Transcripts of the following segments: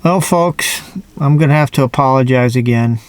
Well, folks, I'm going to have to apologize again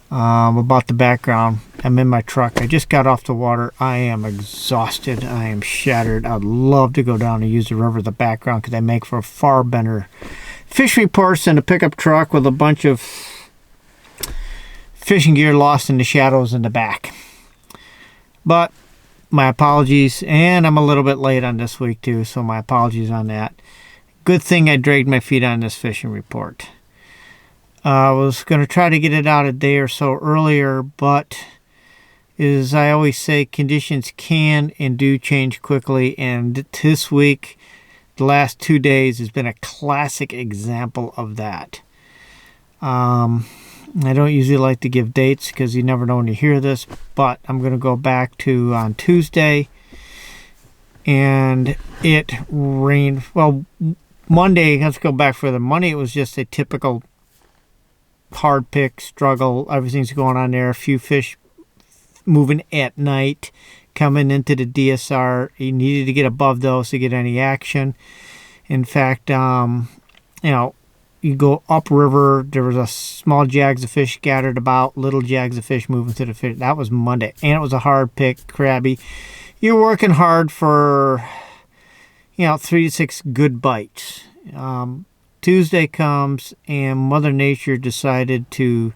about the background. I'm in my truck. I just got off the water. I am exhausted. I am shattered. I'd love to go down and use the river as the background because they make for far better fish reports than a pickup truck with a bunch of fishing gear lost in the shadows in the back. But my apologies, and I'm a little bit late on this week too, so my apologies on that. Good thing I dragged my feet on this fishing report. I was going to try to get it out a day or so earlier, but as I always say, conditions can and do change quickly, and this week, the last 2 days, has been a classic example of that. I don't usually like to give dates because you never know when you hear this, but I'm going to go back to on Tuesday, and it rained. Well, Monday, let's go back further. Monday, it was just a typical hard pick struggle. Everything's going on there. A few fish moving at night, coming into the DSR. You needed to get above those to get any action. In fact, you go upriver, there was a small jags of fish scattered about, little jags of fish moving to the fish. That was Monday, and it was a hard pick, crabby. You're working hard for 3 to 6 good bites. Tuesday comes and Mother Nature decided to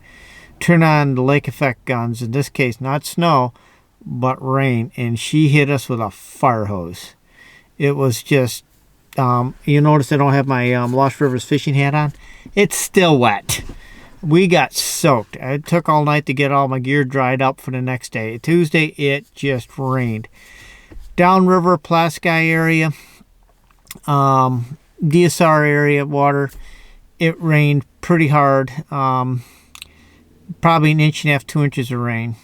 turn on the lake effect guns, in this case not snow but rain, and she hit us with a fire hose. It was just you notice I don't have my Lost Rivers fishing hat on. It's still wet. We got soaked. It took all night to get all my gear dried up for the next day. Tuesday it just rained. Downriver, Plasky area, DSR area water, it rained pretty hard. Probably 1.5 inches, 2 inches of rain.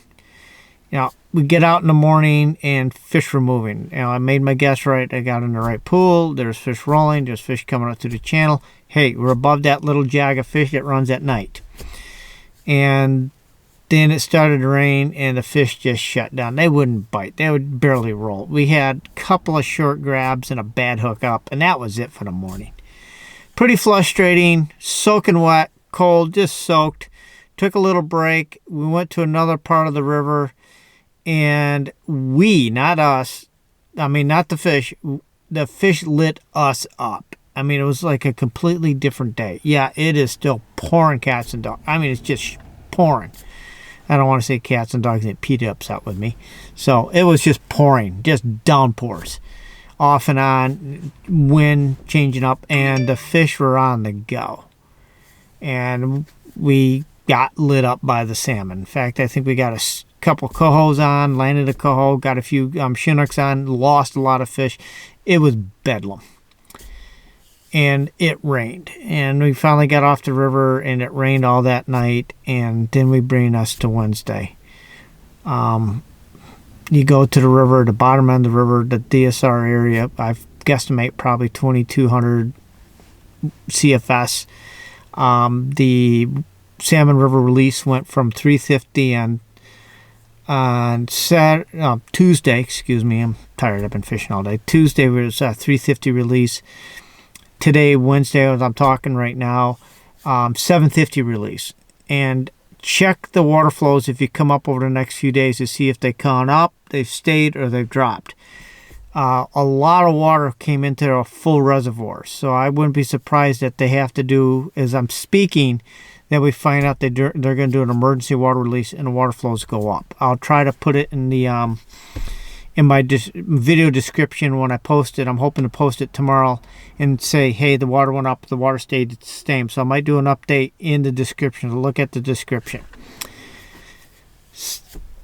We get out in the morning and fish were moving. I made my guess right. I got in the right pool. There's fish rolling. There's fish coming up through the channel. Hey, we're above that little jag of fish that runs at night. And then it started to rain and the fish just shut down. They wouldn't bite. They would barely roll. We had a couple of short grabs and a bad hook up, and that was it for the morning. Pretty frustrating, soaking wet, cold, just soaked. Took a little break. We went to another part of the river, and we, not us, not the fish lit us up. It was like a completely different day. Yeah, it is still pouring cats and dogs. It's just pouring. I don't want to say cats and dogs get Pete upset with me. So it was just pouring, just downpours. Off and on, wind changing up, and the fish were on the go. And we got lit up by the salmon. In fact, I think we got a couple cohos on, landed a coho, got a few Chinooks on, lost a lot of fish. It was bedlam. And it rained. And we finally got off the river, and it rained all that night, and then we bring us to Wednesday. You go to the river, the bottom end of the river, the DSR area, I guesstimate probably 2,200 CFS. The salmon river release went from 350 on Tuesday, excuse me, I'm tired, I've been fishing all day. Tuesday was 350 release. Today, Wednesday, as I'm talking right now, 750 release. And check the water flows if you come up over the next few days to see if they've gone up, they've stayed, or they've dropped. A lot of water came into a full reservoir, so I wouldn't be surprised that they have to do, as I'm speaking, that we find out they're going to do an emergency water release and the water flows go up. I'll try to put it in the in my video description when I post it. I'm hoping to post it tomorrow and say, hey, the water went up, the water stayed the same. So I might do an update in the description. Look at the description.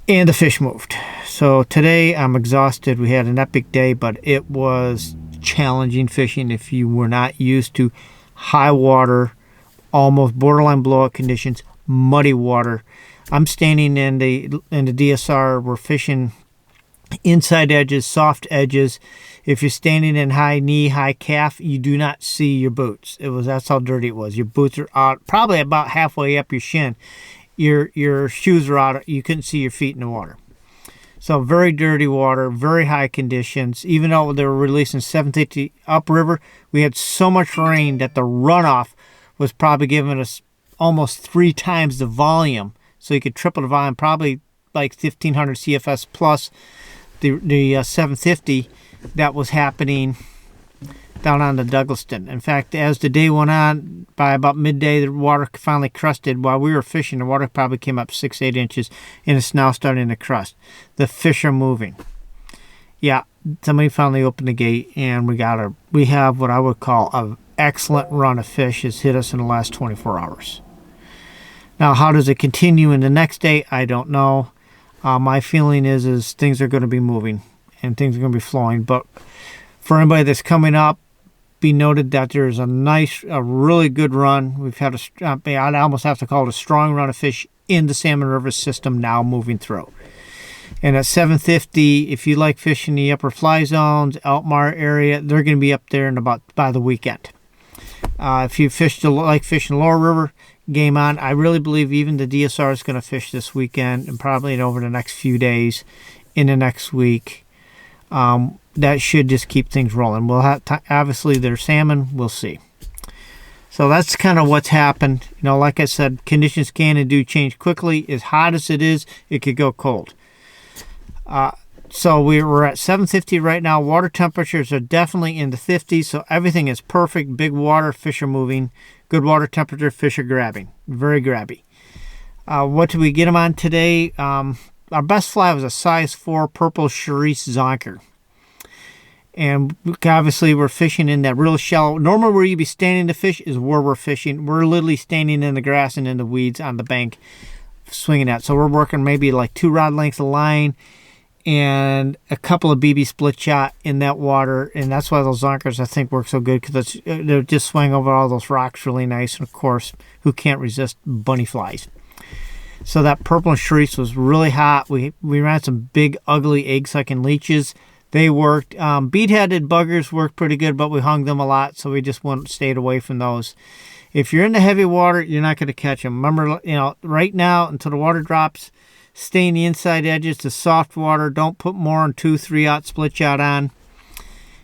And the fish moved. So today I'm exhausted. We had an epic day, but it was challenging fishing if you were not used to high water, almost borderline blowout conditions, muddy water. I'm standing in the DSR. We're fishing inside edges, soft edges. If you're standing in high knee, high calf, you do not see your boots. That's how dirty it was. Your boots are out, probably about halfway up your shin. Your shoes are out. You couldn't see your feet in the water. So very dirty water, very high conditions. Even though they were releasing 750 upriver, we had so much rain that the runoff was probably giving us almost 3 times the volume. So you could triple the volume, probably like 1,500 CFS plus the 750 that was happening down on the Douglaston. In fact, as the day went on, by about midday, the water finally crusted. While we were fishing, the water probably came up 6-8 inches, and it's now starting to crust. The fish are moving. Yeah, somebody finally opened the gate, and we have what I would call an excellent run of fish has hit us in the last 24 hours. Now, how does it continue in the next day? I don't know. My feeling is things are going to be moving, and things are going to be flowing. But for anybody that's coming up, be noted that there's a really good run. We've had I'd almost have to call it a strong run of fish in the Salmon River system now moving through. And at 750, if you like fishing the upper fly zones, Altmar area, they're going to be up there by the weekend. If you like fishing Lower River, game on. I really believe even the DSR is going to fish this weekend and probably over the next few days in the next week. That should just keep things rolling. We'll have obviously there's salmon. We'll see. So that's kind of what's happened. Like I said, conditions can and do change quickly. As hot as it is, it could go cold. So we're at 750 right now. Water temperatures are definitely in the 50s, so everything is perfect. Big water, fish are moving. Good water temperature, fish are grabbing. Very grabby. What did we get them on today? Our best fly was a size 4 purple Charisse zonker. And obviously we're fishing in that real shallow. Normally where you'd be standing to fish is where we're fishing. We're literally standing in the grass and in the weeds on the bank swinging at. So we're working maybe like 2 rod lengths of line and a couple of BB split shot in that water. And that's why those zonkers I think work so good, because they're just swing over all those rocks really nice. And of course, who can't resist bunny flies? So that purple Charisse was really hot. We ran some big ugly egg-sucking leeches. They worked. Bead-headed buggers worked pretty good, but we hung them a lot, so we just stayed away from those. If you're in the heavy water, you're not going to catch them. Remember, right now, until the water drops, stay in the inside edges, the soft water. Don't put more than 2-3-aught split shot on.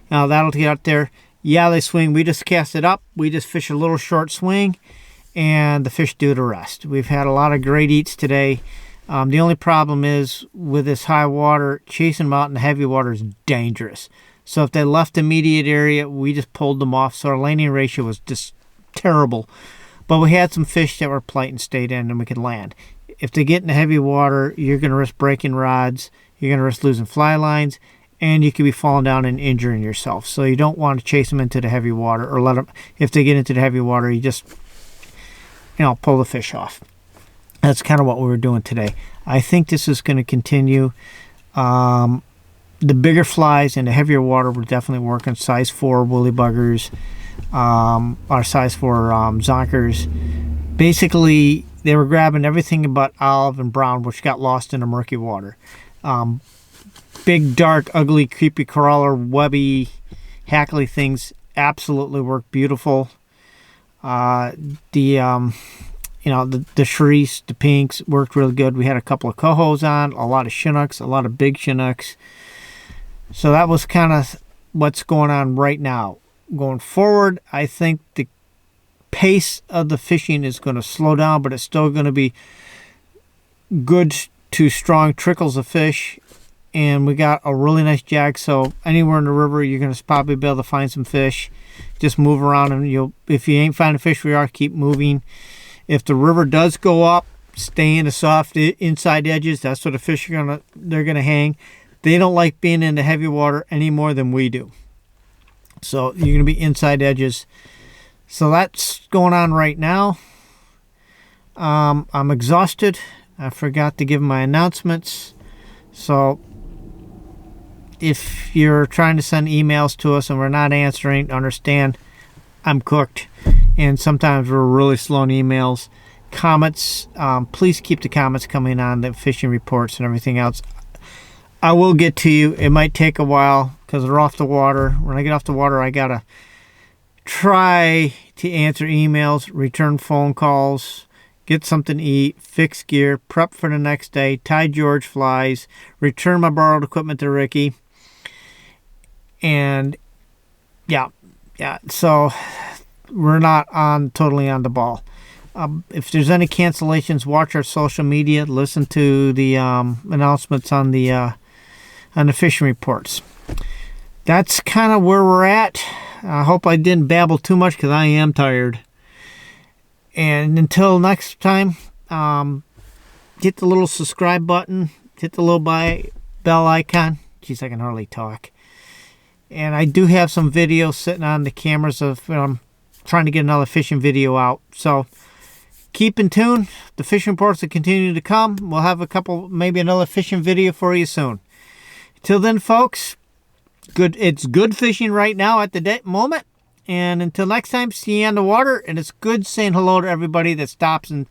That'll get out there. Yeah, they swing. We just cast it up. We just fish a little short swing, and the fish do the rest. We've had a lot of great eats today. The only problem is with this high water, chasing them out in the heavy water is dangerous. So if they left the immediate area, we just pulled them off. So our landing ratio was just terrible. But we had some fish that were polite and stayed in, and we could land. If they get in the heavy water, you're going to risk breaking rods. You're going to risk losing fly lines, and you could be falling down and injuring yourself. So you don't want to chase them into the heavy water, or let them. If they get into the heavy water, you just pull the fish off. That's kind of what we were doing today. I think this is going to continue. The bigger flies in the heavier water were definitely working. Size 4 woolly buggers, our size 4 zonkers. Basically, they were grabbing everything but olive and brown, which got lost in the murky water. Big, dark, ugly, creepy crawler, webby, hackly things absolutely worked beautiful. The Charisse, the pinks worked really good. We had a couple of cohos on, a lot of Chinooks, a lot of big Chinooks. So that was kind of what's going on right now. Going forward, I think the pace of the fishing is going to slow down, but it's still going to be good to strong trickles of fish. And we got a really nice jag, so anywhere in the river, you're going to probably be able to find some fish. Just move around, and if you ain't finding fish where you are, keep moving. If the river does go up, stay in the soft inside edges. That's where the fish they're gonna hang. They don't like being in the heavy water any more than we do. So you're gonna be inside edges. So that's going on right now. I'm exhausted. I forgot to give my announcements. So if you're trying to send emails to us and we're not answering, understand I'm cooked. And sometimes we're really slow in emails. Comments, please keep the comments coming on the fishing reports and everything else. I will get to you. It might take a while because they're off the water. When I get off the water, I got to try to answer emails, return phone calls, get something to eat, fix gear, prep for the next day, tie George flies, return my borrowed equipment to Ricky. And yeah. So we're not totally on the ball. If there's any cancellations, watch our social media. Listen to the announcements on the fishing reports. That's kind of where we're at. I hope I didn't babble too much because I am tired. And until next time, hit the little subscribe button. Hit the little bell icon. Jeez, I can hardly talk. And I do have some videos sitting on the cameras of trying to get another fishing video out. So keep in tune. The fishing reports will continue to come. We'll have maybe another fishing video for you soon. Till then, folks, it's good fishing right now at the moment. And until next time, see you on the water. And it's good saying hello to everybody that stops and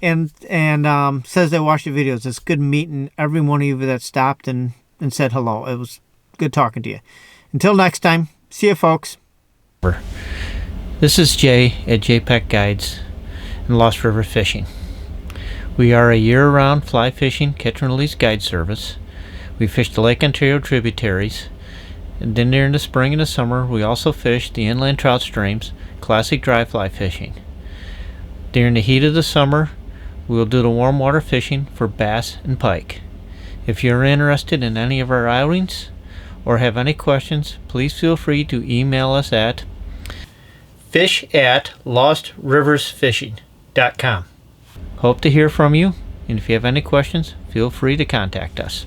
says they watch the videos. It's good meeting every one of you that stopped and said hello. It was good talking to you. Until next time, see you, folks. This is Jay at JPEG Guides and Lost River Fishing. We are a year-round fly fishing catch and release guide service. We fish the Lake Ontario tributaries, and then during the spring and the summer we also fish the inland trout streams, classic dry fly fishing. During the heat of the summer we will do the warm water fishing for bass and pike. If you're interested in any of our outings or have any questions, please feel free to email us at fish@lostriversfishing.com. Hope to hear from you, and if you have any questions, feel free to contact us.